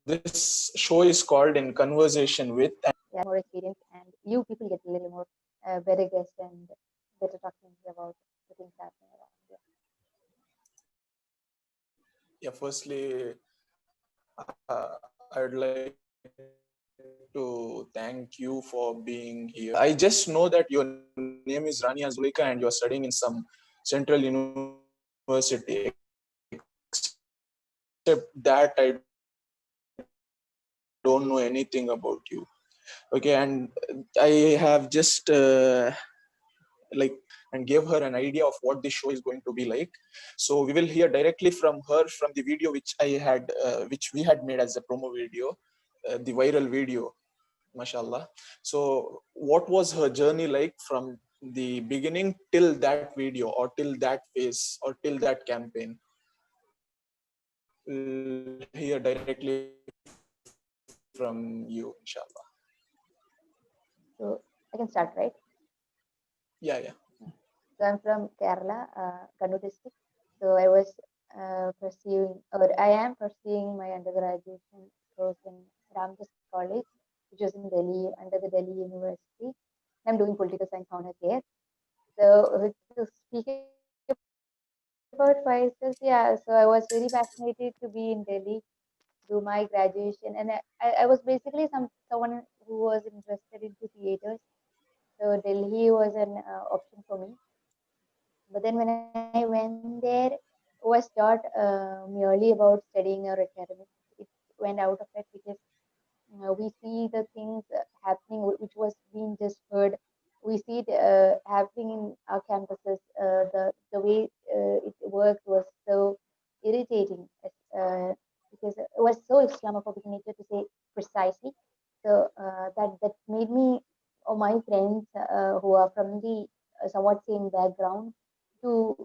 this show is called In Conversation With. Yeah, more experience, and you people get a little more better guests and better talking about the things happening around you. Yeah, firstly, I would like to thank you for being here. I just know that your name is Raniya Zulaikha and you're studying in some central university. Except that, I don't know anything about you. Okay, and I have just and gave her an idea of what this show is going to be like. So we will hear directly from her from the video which we had made as a promo video, the viral video, mashallah. So what was her journey like from the beginning till that video, or till that phase, or till that campaign? We'll hear directly from you, inshallah. So I can start, right? Yeah. So I'm from Kerala, Kannur district. So I was I am pursuing my undergraduate course in Ramdas College, which was in Delhi, under the Delhi University. I'm doing political science honors there. So to speak about myself, yeah, so I was very fascinated to be in Delhi, do my graduation, and I was basically someone who was interested into theaters. So Delhi was an option for me. But then when I went there, it was not merely about studying or academics. It went out of it because we see the things happening which was being just heard. We see it happening in our campuses. The way it worked was so irritating because it was so Islamophobic in nature, to say precisely. So that made me or my friends who are from the somewhat same background to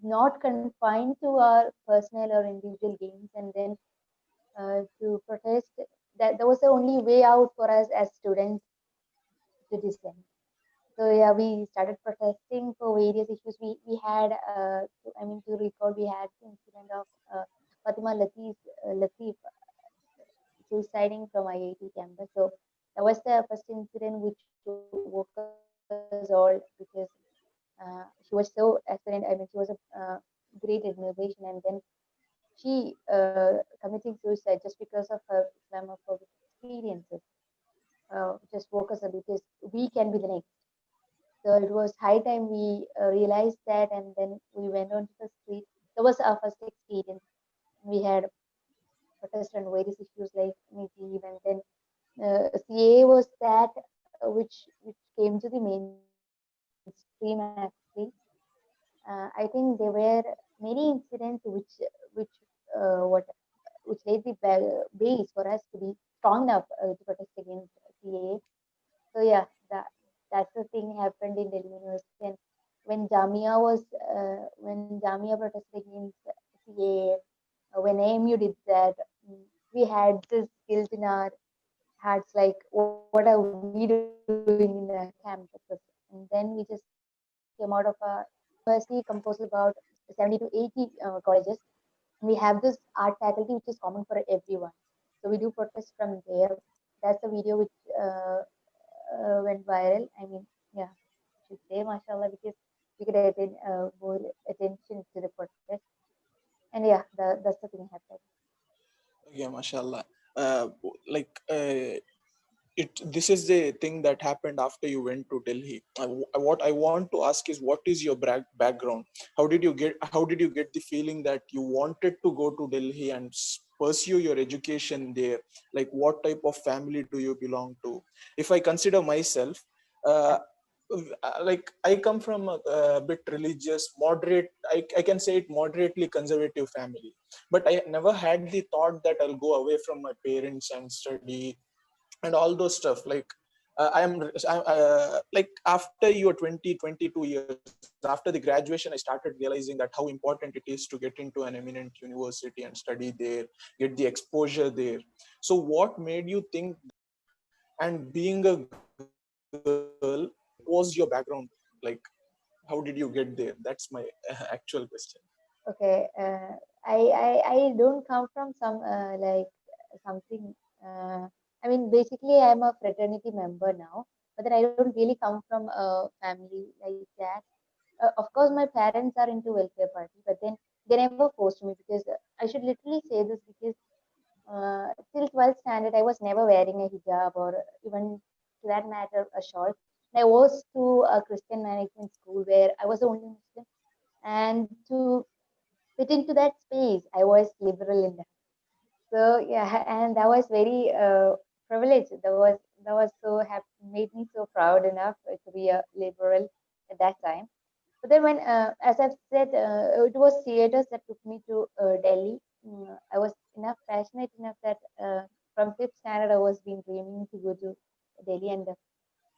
not confine to our personal or individual gains, and then to protest. That was the only way out for us as students to dissent. So yeah, we started protesting for various issues. We had, to recall, we had the incident of Fatima Latif suiciding from IIT campus. So that was the first incident which woke us all, because she was so aspirant. She was a great admiration, and then she committing suicide just because of her Islamophobic experiences. Just woke us up because we can be the next. So it was high time we realized that, and then we went onto the street. That was our first experience. We had protest on various issues like Hijab, and then CA was that which came to the mainstream actually. I think there were many incidents which what which laid the base for us to be strong enough to protest against CAA. So yeah, that's the thing happened in Delhi University. And when Jamia protested against CAA, when AMU did that, we had this guilt in our hearts, like what are we doing in the campuses? And then we just came out of a university composed of about 70 to 80 colleges. We have this art faculty which is common for everyone. So we do protest from there. That's the video which went viral. I mean, yeah, I should say mashallah, because we could attend more attention to the protest. And yeah, that's the thing happened. Yeah, mashallah. uh, like this is the thing that happened after you went to Delhi. What I want to ask is, what is your background? How did you get the feeling that you wanted to go to Delhi and pursue your education there? Like, what type of family do you belong to? If I consider myself, uh, like, I come from a bit religious, moderate, I can say it, moderately conservative family. But I never had the thought that I'll go away from my parents and study and all those stuff. Like, like, after your 20 22 years after the graduation, I started realizing that how important it is to get into an eminent university and study there, get the exposure there. So what made you think? And being a girl, what was your background like? How did you get there? That's my actual question. Okay, I don't come from some like something. I mean, basically, I'm a fraternity member now, but then I don't really come from a family like that. Of course, my parents are into welfare party, but then they never forced me because I should literally say this because till 12th standard, I was never wearing a hijab or even to that matter a shawl. And I was to a Christian management school where I was the only Muslim, and to fit into that space, I was liberal in that. So yeah, and that was very privileged. That was so happy, made me so proud enough to be a liberal at that time. But then when, as I've said, it was theaters that took me to Delhi. I was enough passionate enough that from fifth standard I was been dreaming to go to Delhi, and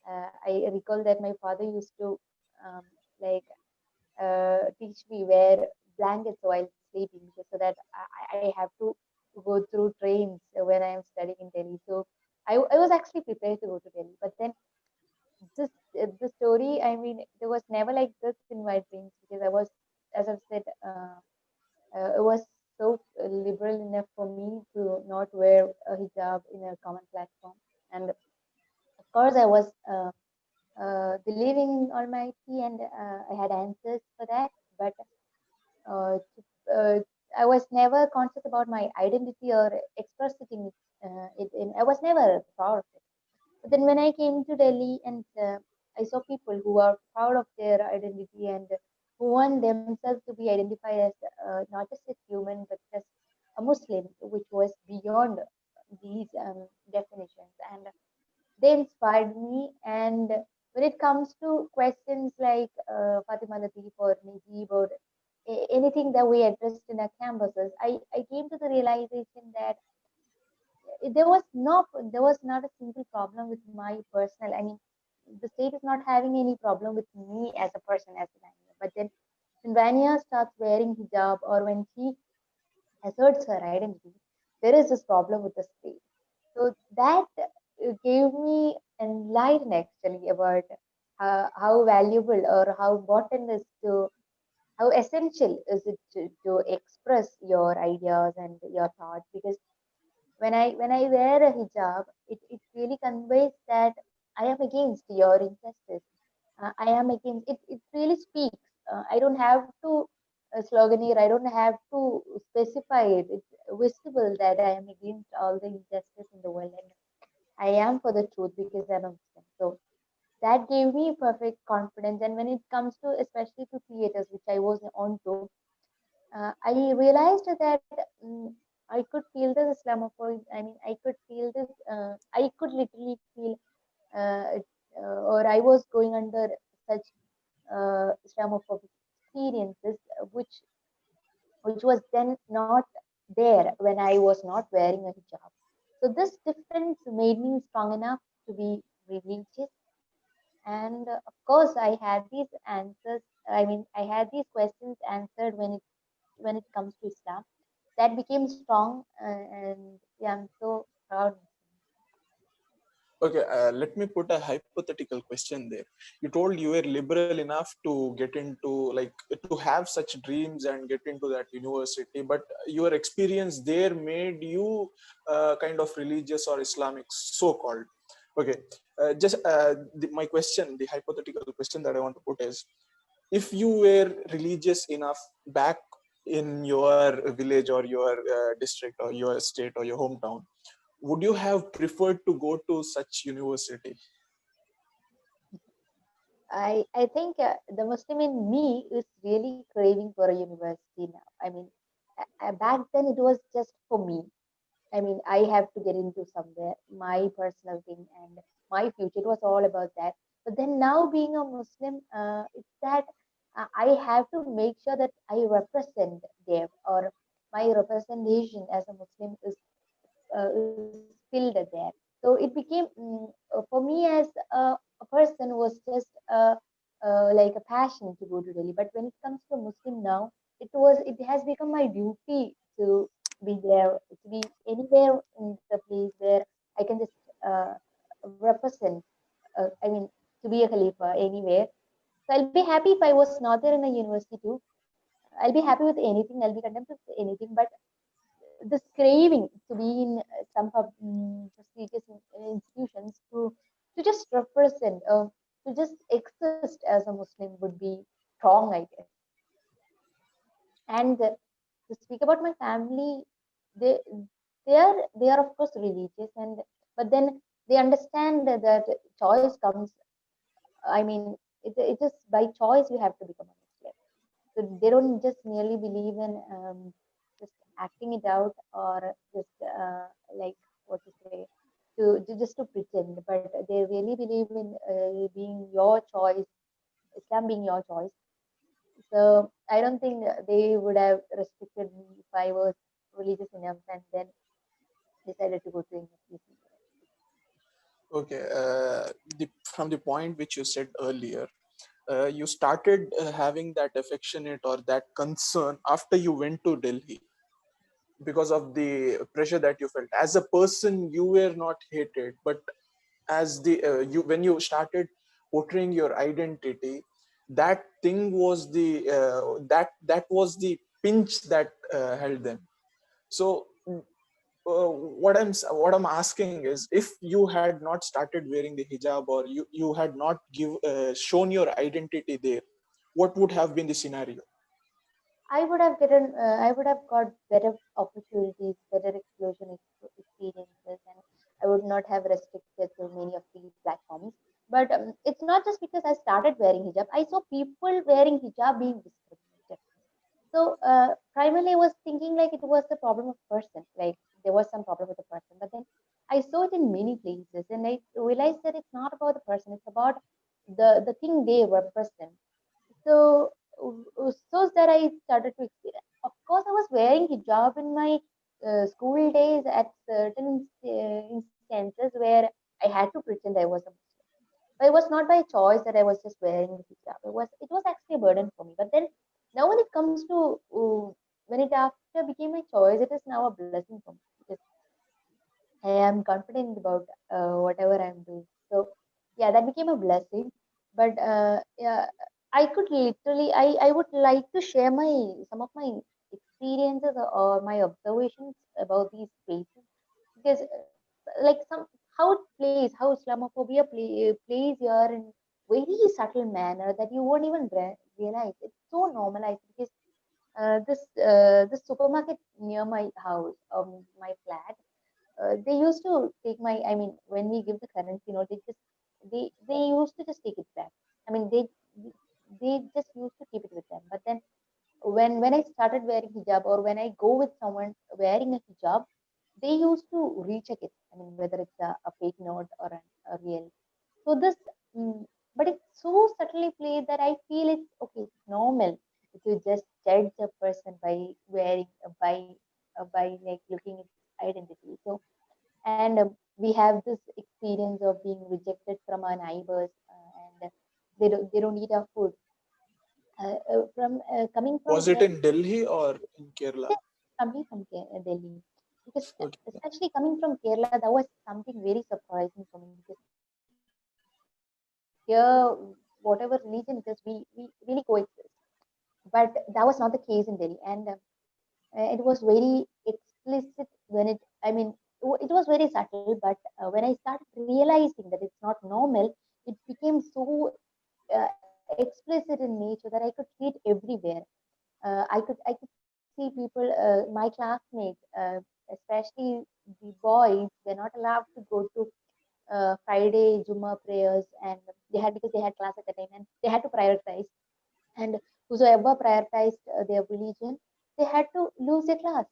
I recall that my father used to um, like teach me wear blankets while sleeping because so that I have to go through trains when I am studying in Delhi. So I was actually prepared to go to Delhi, but then this the story. I mean, there was never like this in my dreams because I was, as I've said, it was so liberal enough for me to not wear a hijab in a common platform, and of course I was believing in Almighty, and I had answers for that, but uh, uh, I was never conscious about my identity or expressing it in. I was never proud of it. But then when I came to Delhi and I saw people who are proud of their identity and who want themselves to be identified as not just a human but as a Muslim, which was beyond these definitions, and they inspired me. And when it comes to questions like Fatima Latif or Najib or anything that we addressed in our campuses, I came to the realization that there was not a single problem with my personal. I mean, the state is not having any problem with me as a person as Vania. But then when Vania starts wearing hijab or when she asserts her identity, there is this problem with the state. So that gave me enlightened actually about how valuable or how important is to how essential is it to express your ideas and your thoughts, because when I wear a hijab, it really conveys that I am against your injustice. I am against it. It really speaks. I don't have to sloganeer. I don't have to specify it. It's visible that I am against all the injustice in the world, and I am for the truth because I'm a Muslim. So that gave me perfect confidence. And when it comes to especially to theaters, which I was on to, I realized that I could feel this Islamophobia. I mean, I could feel this. I could literally feel, or I was going under such Islamophobic experiences, which was then not there when I was not wearing a hijab. So this difference made me strong enough to be religious, and of course, I had these answers. I mean, I had these questions answered when it comes to Islam. That became strong, and yeah, I'm so proud. Okay, let me put a hypothetical question there. You told you were liberal enough to get into, like, to have such dreams and get into that university, but your experience there made you kind of religious or Islamic, so called. Okay, just my question, the hypothetical question that I want to put is, if you were religious enough back in your village or your district or your state or your hometown, would you have preferred to go to such university? I think the Muslim in me is really craving for a university now. I mean, back then it was just for me. I mean, I have to get into somewhere, my personal thing and my future. It was all about that. But then now being a Muslim, it's that I have to make sure that I represent them, or my representation as a Muslim is filled there. So it became for me as a person was just like a passion to go to Delhi. But when it comes to Muslim now, it has become my duty to be there, to be anywhere in the place where I can just represent. I mean, to be a Khalifa anywhere. So I'll be happy if I was not there in a university too. I'll be happy with anything. I'll be content with anything. But this craving to be in some prestigious institutions to just represent, to just exist as a Muslim would be wrong, I guess. And to speak about my family, they they are of course religious, and but then they understand that choice comes. I mean, it is by choice you have to become a Muslim. So they don't just merely believe in just acting it out, or just like what to say, just to pretend, but they really believe in being your choice, Islam being your choice. So I don't think they would have restricted me if I was religious enough and then decided to go to English. Okay, from the point which you said earlier, you started having that affectionate or that concern after you went to Delhi because of the pressure that you felt. As a person, you were not hated, but as the you when you started portraying your identity, that thing was the that was the pinch that held them. So what I'm asking is, if you had not started wearing the hijab, or you had not shown your identity there, what would have been the scenario? I would have got better opportunities, better experiences, and I would not have restricted to many of these platforms. But it's not just because I started wearing hijab. I saw people wearing hijab being discriminated. So primarily, I was thinking like it was a problem of person, like there was some problem with the person. But then I saw it in many places, and I realized that it's not about the person; it's about the thing they represent. So so that I started to experience. Of course, I was wearing hijab in my school days at certain instances where I had to pretend I was a Muslim. But it was not by choice that I was just wearing the hijab. It was actually a burden for me. But then now when it comes to when it after became my choice, it is now a blessing for me because I am confident about whatever I'm doing. So yeah, that became a blessing. But yeah, I could literally, I would like to share some of my experiences or my observations about these places because like some how it plays, how Islamophobia plays here in very subtle manner that you won't even realize. It's so normalized because this supermarket near my house, my flat, they used to take my, I mean, when we give the currency, they used to just take it back. I mean, they just used to keep it with them. But then when I started wearing hijab, or when I go with someone wearing a hijab, they used to recheck it. I mean, whether it's a fake note or a real. So this, mm, but it's so subtly played that I feel it's okay, it's normal to just judge a person by wearing, by like looking at identity. So, and we have this experience of being rejected from our neighbors, and they don't eat our food. From coming from Was it in Delhi or in Kerala? coming from Delhi, because Okay. especially coming from Kerala, that was something very surprising for me because here, whatever religion it is, we really coexist. But that was not the case in Delhi, and it was very explicit when it was very subtle. But when I started realizing that it's not normal, it became so explicit in nature that I could see it everywhere. I could see people, my classmates, especially the boys, were not allowed to go to Friday Juma prayers, and they had because they had class at the time and they had to prioritize. And whosoever prioritized their religion, they had to lose their class.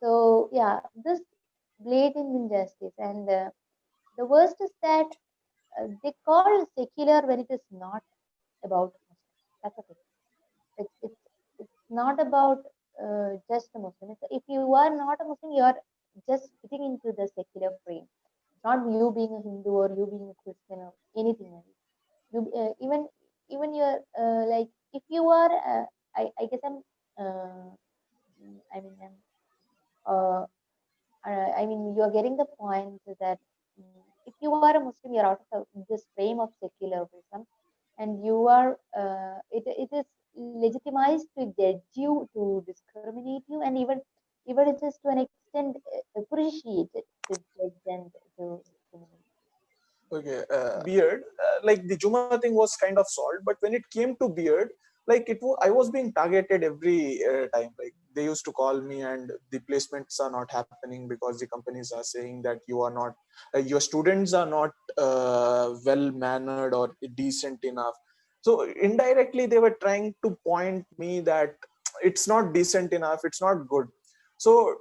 So yeah, this blatant injustice, and the worst is that they call secular when it is not about Muslims. That's the thing. It's not about just a Muslim. If you are not a Muslim, you are just fitting into the secular frame. Not you being a Hindu or you being a Christian or anything else. You even you're like if you are I guess I mean I'm uh, I mean you are getting the point that if you are a Muslim, you're out of this frame of secularism, and you are it is legitimized to judge you, to discriminate you, and even everybody just to an extent appreciate it to judge and to discriminate. Okay, beard, like the Juma thing was kind of solved, but when it came to beard, like I was being targeted every time. Like they used to call me, and the placements are not happening because the companies are saying that you are not, your students are not well mannered or decent enough. So indirectly, they were trying to point me that it's not decent enough, it's not good. So.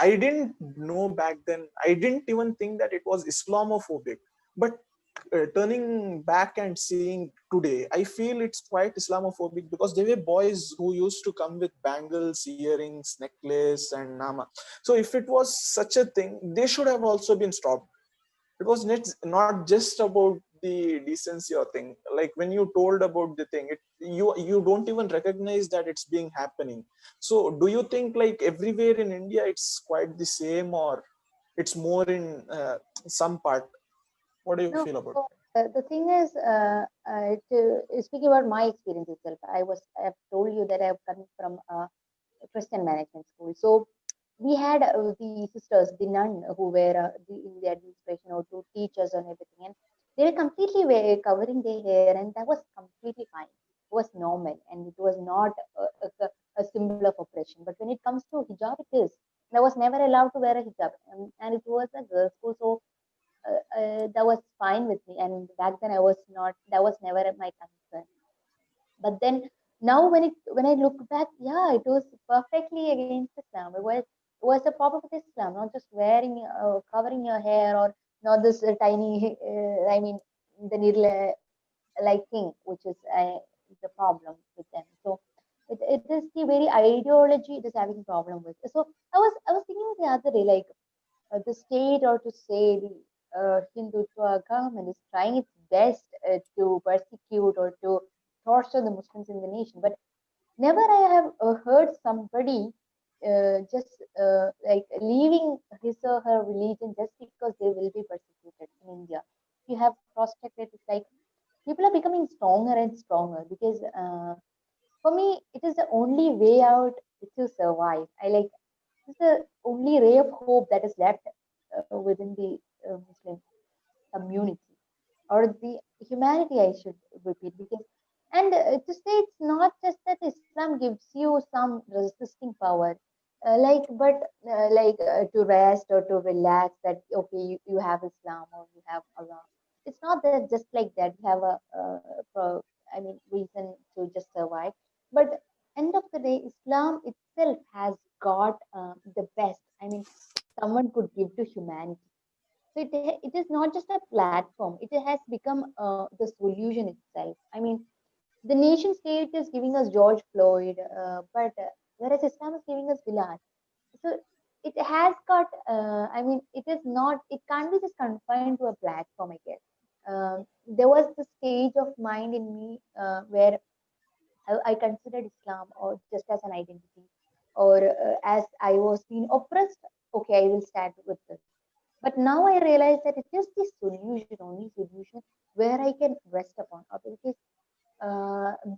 I didn't know back then. I didn't even think that it was Islamophobic. But turning back and seeing today, I feel it's quite Islamophobic because there were boys who used to come with bangles, earrings, necklace, and nama. So if it was such a thing, they should have also been stopped. It was not just about the decency or thing. Like when you told about the thing, you don't even recognize that it's being happening. So do you think like everywhere in India it's quite the same, or it's more in some part? What do you No, feel about so, the thing is, speaking about my experience itself, I've told you that I've come from a Christian management school. So we had the sisters, the nun, who were in the administration or to teach us and everything, and they were completely covering their hair, and that was completely fine. It was normal, and it was not a symbol of oppression. But when it comes to hijab, it is. I was never allowed to wear a hijab, and it was a girls' school, so that was fine with me. And back then, I was not. That was never my concern. But then now, when I look back, yeah, it was perfectly against Islam. It was a problem with Islam, not just wearing covering your hair, or not this tiny. I mean, the needle like thing, which is the problem with them. So it is the very ideology it is having problem with. So I was thinking the other day, like the state, or to say the Hindutva government, is trying its best to persecute or to torture the Muslims in the nation. But never I have heard somebody just like leaving his or her religion just because they will be persecuted in India. If you have cross-checked it, it's like people are becoming stronger and stronger because for me, it is the only way out to survive. I like it's the only ray of hope that is left within the Muslim community or the humanity, I should repeat, because and to say it's not just that Islam gives you some resisting power, but to rest or to relax, that okay, you have Islam or you have Allah. It's not that just like that. You have I mean, reason to just survive. But end of the day, Islam itself has got the best. I mean, someone could give to humanity. So it is not just a platform, it has become the solution itself. I mean, the nation state is giving us George Floyd, but whereas Islam is giving us Bilal. So it has got, I mean, it can't be just confined to a platform, I guess. There was the stage of mind in me where I considered Islam or just as an identity, or as I was being oppressed. Okay, I will stand with this. But now I realize that it is the solution, only solution where I can rest upon. Because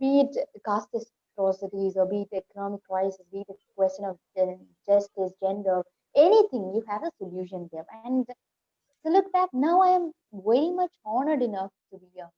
be it caste atrocities, or be it economic crisis, be it a question of justice, gender, anything, you have a solution there. And to look back now, I am very much honored enough to be a Muslim.